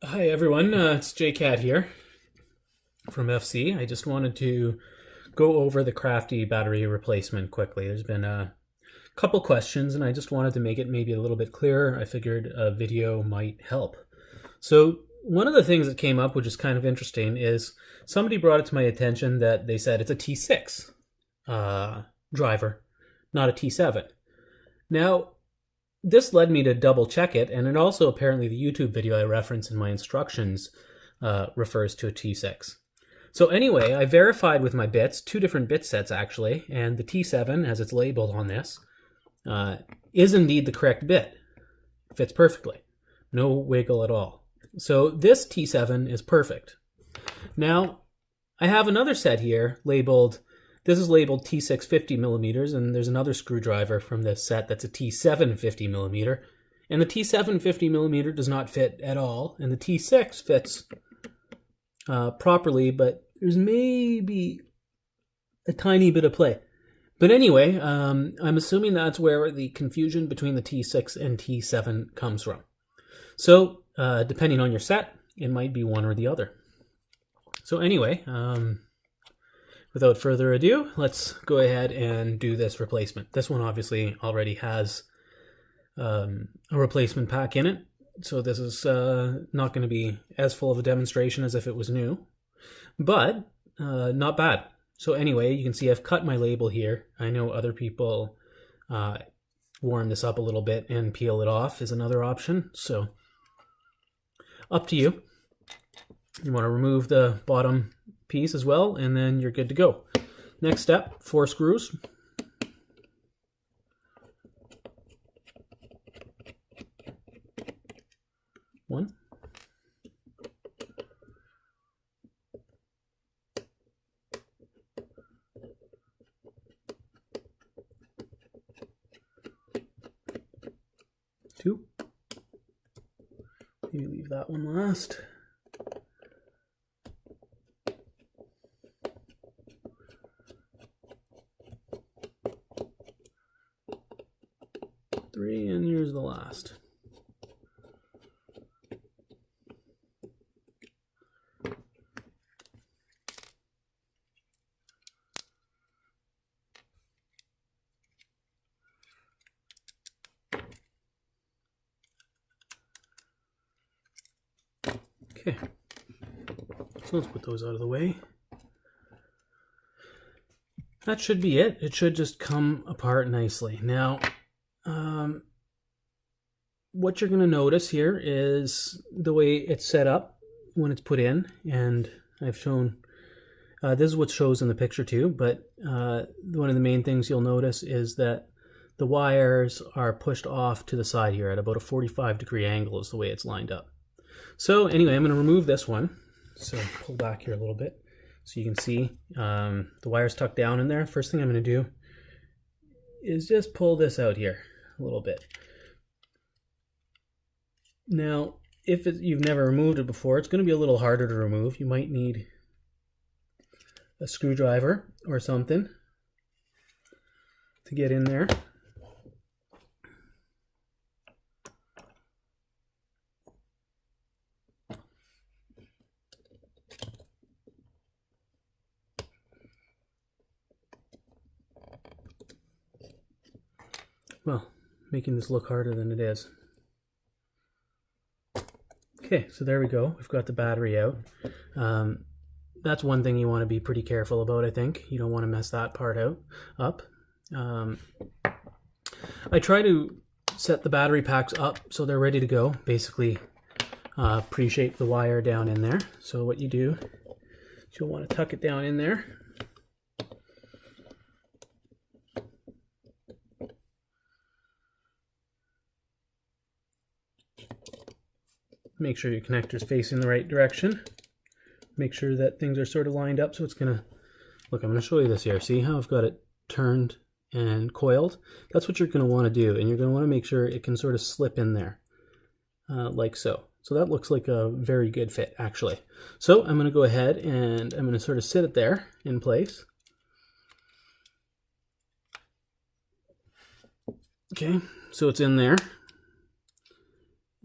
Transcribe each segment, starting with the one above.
Hi everyone, it's JCat here from FC. I just wanted to go over the Crafty battery replacement quickly. There's been a couple questions and I just wanted to make it maybe a little bit clearer. I figured a video might help. So one of the things that came up, which is kind of interesting, is somebody brought it to my attention that they said it's a T6 driver, not a T7. Now, this led me to double check it, and it also apparently the YouTube video I reference in my instructions refers to a T6. So anyway, I verified with my bits, two different bit sets actually, and the T7, as it's labeled on this, is indeed the correct bit. Fits perfectly. No wiggle at all. So this T7 is perfect. Now, I have another set here labeled, this is labeled T6 50 millimeters, and there's another screwdriver from this set that's a T7 50 millimeter. And the T7 50 millimeter does not fit at all, and the T6 fits properly, but there's maybe a tiny bit of play. But anyway, I'm assuming that's where the confusion between the T6 and T7 comes from. So, depending on your set, it might be one or the other. So anyway, without further ado, let's go ahead and do this replacement. This one obviously already has a replacement pack in it, so this is not going to be as full of a demonstration as if it was new, but not bad. So anyway, you can see I've cut my label here. I know other people warm this up a little bit and peel it off is another option, so up to you. You want to remove the bottom piece as well, and then you're good to go. Next step, 4 screws. One. Two. Maybe leave that one last. 3, and here's the last. Okay, so let's put those out of the way. That should be it. It should just come apart nicely. Now, what you're going to notice here is the way it's set up when it's put in, and I've shown, this is what shows in the picture too, but one of the main things you'll notice is that the wires are pushed off to the side here at about a 45-degree angle is the way it's lined up. So anyway, I'm going to remove this one. So pull back here a little bit so you can see the wires tucked down in there. First thing I'm going to do is just pull this out here a little bit. Now, if you've never removed it before, it's going to be a little harder to remove. You might need a screwdriver or something to get in there. Well, making this look harder than it is. Okay, so there we go. We've got the battery out. That's one thing you want to be pretty careful about, I think. You don't want to mess that part up. I try to set the battery packs up so they're ready to go. Basically, pre-shape the wire down in there. So what you do is you'll want to tuck it down in there. Make sure your connector's facing the right direction. Make sure that things are sort of lined up so it's going to... Look, I'm going to show you this here. See how I've got it turned and coiled? That's what you're going to want to do, and you're going to want to make sure it can sort of slip in there, like so. So that looks like a very good fit, actually. So I'm going to go ahead and I'm going to sort of sit it there in place. Okay, so it's in there.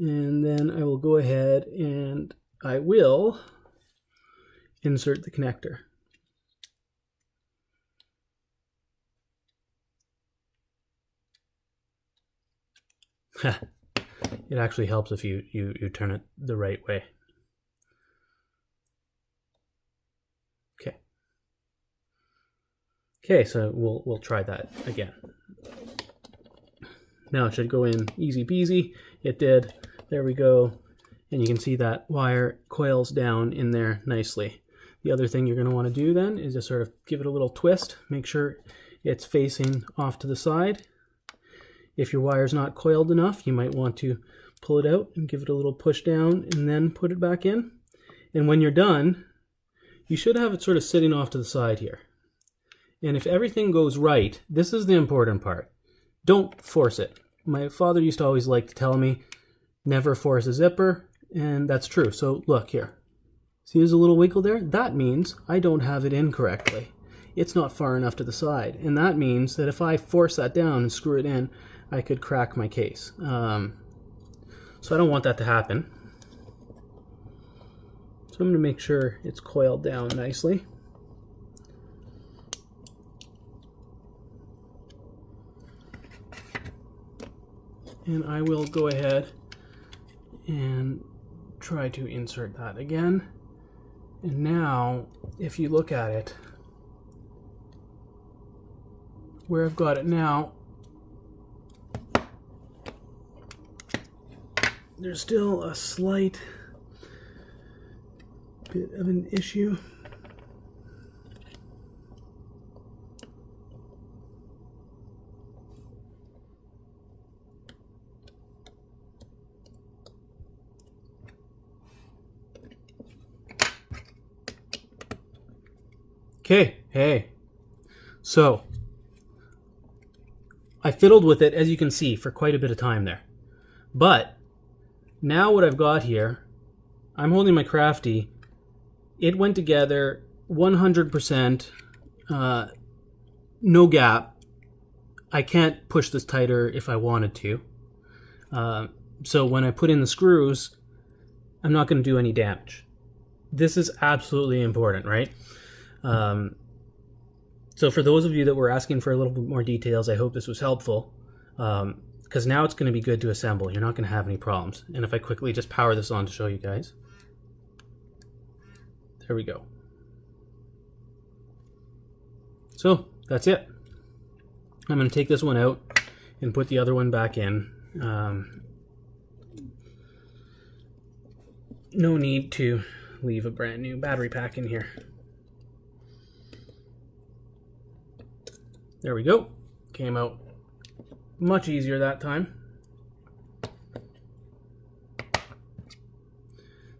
And then I will go ahead and I will insert the connector. It actually helps if you turn it the right way. Okay, so we'll try that again. Now it should go in easy peasy. It did. There we go. And you can see that wire coils down in there nicely. The other thing you're going to want to do then is just sort of give it a little twist. Make sure it's facing off to the side. If your wire's not coiled enough, you might want to pull it out and give it a little push down and then put it back in. And when you're done, you should have it sort of sitting off to the side here. And if everything goes right, this is the important part. Don't force it. My father used to always like to tell me, never force a zipper, and that's true. So look here. See there's a little wiggle there? That means I don't have it in correctly. It's not far enough to the side. And that means that if I force that down and screw it in, I could crack my case. So I don't want that to happen. So I'm going to make sure it's coiled down nicely. And I will go ahead and try to insert that again. And now, if you look at it, where I've got it now, there's still a slight bit of an issue. Okay, hey, so I fiddled with it, as you can see, for quite a bit of time there. But now what I've got here, I'm holding my Crafty. It went together 100%, no gap. I can't push this tighter if I wanted to. So when I put in the screws, I'm not going to do any damage. This is absolutely important, right? So for those of you that were asking for a little bit more details, I hope this was helpful, because now it's going to be good to assemble. You're not going to have any problems. And if I quickly just power this on to show you guys. There we go. So that's it. I'm going to take this one out and put the other one back in. No need to leave a brand new battery pack in here. There we go. Came out much easier that time.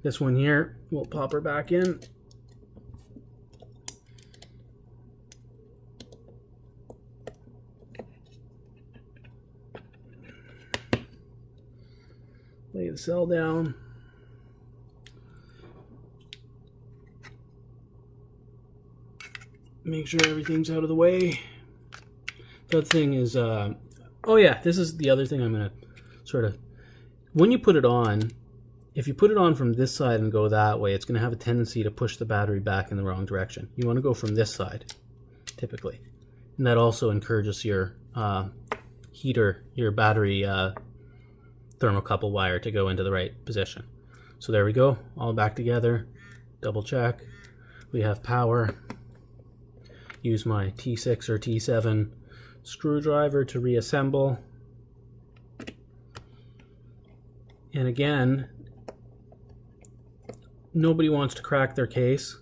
This one here, we'll pop her back in. Lay the cell down. Make sure everything's out of the way. The other thing is, oh yeah, this is the other thing I'm going to sort of, when you put it on, if you put it on from this side and go that way, it's going to have a tendency to push the battery back in the wrong direction. You want to go from this side, typically. And that also encourages your heater, your battery thermocouple wire to go into the right position. So there we go, all back together. Double check. We have power. Use my T6 or T7 screwdriver to reassemble. And again, nobody wants to crack their case,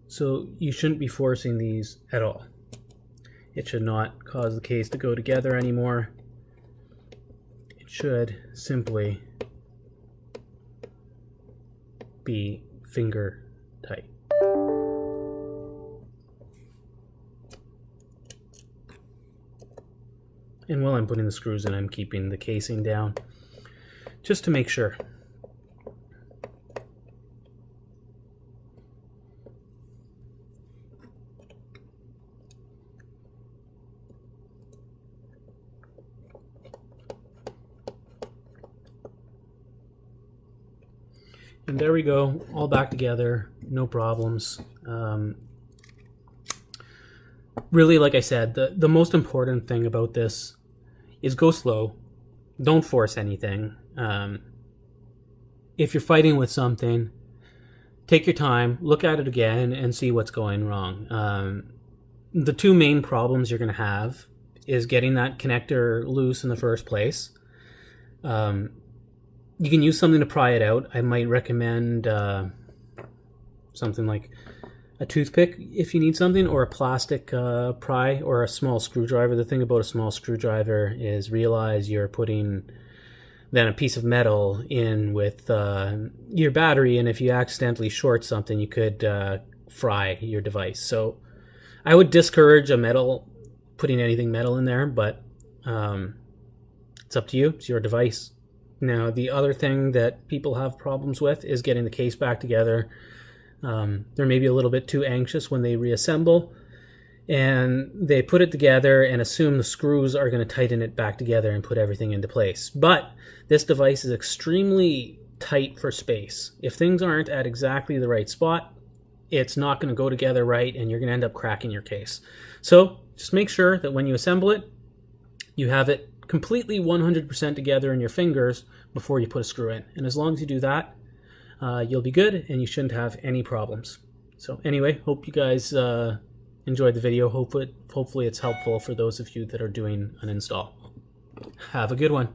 so you shouldn't be forcing these at all. It should not cause the case to go together anymore. It should simply be finger tight. And while I'm putting the screws in, I'm keeping the casing down, just to make sure. And there we go, all back together, no problems. Really, like I said, the most important thing about this is go slow. Don't force anything. If you're fighting with something, take your time, look at it again, and see what's going wrong. The two main problems you're going to have is getting that connector loose in the first place. You can use something to pry it out. I might recommend something like a toothpick if you need something, or a plastic pry, or a small screwdriver. The thing about a small screwdriver is realize you're putting then a piece of metal in with your battery, and if you accidentally short something, you could fry your device. So I would discourage putting anything metal in there, but it's up to you. It's your device. Now, the other thing that people have problems with is getting the case back together. They're maybe a little bit too anxious when they reassemble, and they put it together and assume the screws are going to tighten it back together and put everything into place. But this device is extremely tight for space. If things aren't at exactly the right spot, it's not going to go together right, and you're going to end up cracking your case. So just make sure that when you assemble it, you have it completely 100% together in your fingers before you put a screw in. And as long as you do that, you'll be good, and you shouldn't have any problems. So anyway, hope you guys enjoyed the video. Hopefully it's helpful for those of you that are doing an install. Have a good one.